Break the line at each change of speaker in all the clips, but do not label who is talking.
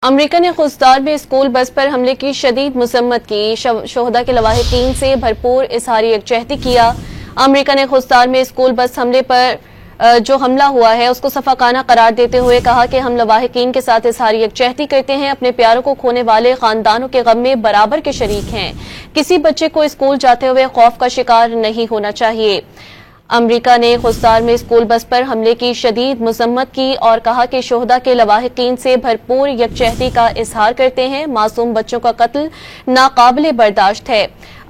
امریکہ نے خوزدار میں school bus پر حملے کی شدید مذمت کی، شہداء کے لواحقین سے بھرپور اظہار یکجہتی کیا۔ امریکہ نے خوزدار میں اسکول بس حملے پر جو حملہ ہوا ہے اس کو صفاقانہ قرار دیتے ہوئے کہا کہ ہم لواحقین کے ساتھ اظہار یکجہتی کرتے ہیں، اپنے پیاروں کو کھونے والے خاندانوں کے غم میں برابر کے شریک ہیں۔ کسی بچے کو اسکول جاتے ہوئے خوف کا شکار نہیں ہونا چاہیے۔ امریکہ نے خوزدار میں اسکول بس پر حملے کی شدید مذمت کی اور کہا کہ شہداء کے لواحقین سے بھرپور یکجہتی کا اظہار کرتے ہیں، معصوم بچوں کا قتل ناقابل برداشت ہے۔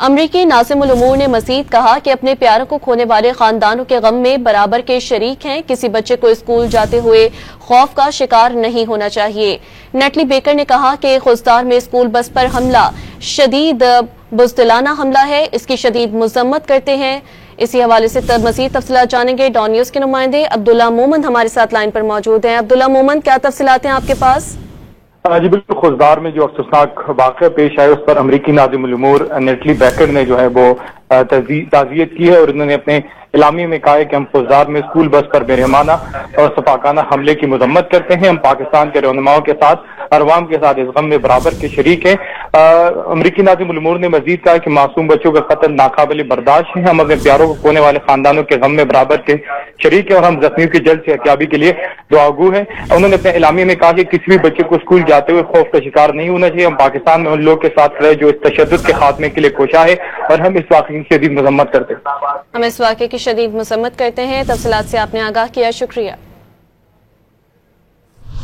امریکی ناظم الامور نے مزید کہا کہ اپنے پیاروں کو کھونے والے خاندانوں کے غم میں برابر کے شریک ہیں، کسی بچے کو اسکول جاتے ہوئے خوف کا شکار نہیں ہونا چاہیے۔ نیٹلی بیکر نے کہا کہ خوزدار میں اسکول بس پر حملہ شدید بزدلانہ حملہ ہے، اس کی شدید مذمت کرتے ہیں۔ اسی حوالے سے مزید تفصیلات جانیں گے ڈان نیوز کے نمائندے عبداللہ مومن ہمارے ساتھ لائن پر موجود ہیں۔ عبداللہ مومن، کیا تفصیلات ہیں آپ کے پاس؟
جی بالکل، خوزدار میں جو افسوسناک واقعہ پیش آئے اس پر امریکی ناظم الامور نیٹلی بیکر نے جو ہے وہ تعزیت کی ہے اور انہوں نے اپنے اعلامیے میں کہا ہے کہ ہم خوزدار میں اسکول بس پر بےرحمانہ اور شفاقانہ حملے کی مذمت کرتے ہیں، ہم پاکستان کے رہنماؤں کے ساتھ اور عوام کے ساتھ اس غم میں برابر کے شریک ہیں۔ امریکی ناظم الامور نے مزید کہا کہ معصوم بچوں کا قتل ناقابل برداشت ہے، ہم اپنے پیاروں کو کھونے والے خاندانوں کے غم میں برابر کے شریک ہیں اور ہم زخمیوں کی جلد صحتیابی کے لیے دعاگو ہیں۔ انہوں نے اپنے اعلامیے میں کہا کہ کسی بھی بچے کو اسکول جاتے ہوئے خوف کا شکار نہیں ہونا چاہیے، ہم پاکستان میں ان لوگوں کے ساتھ کھڑے جو اس تشدد کے خاتمے کے لیے کوشاں ہے اور ہم اس واقعے کی شدید مذمت کرتے ہیں۔
ہم اس واقعے کی شدید مذمت کرتے ہیں۔ تفصیلات سے آپ نے آگاہ کیا، شکریہ۔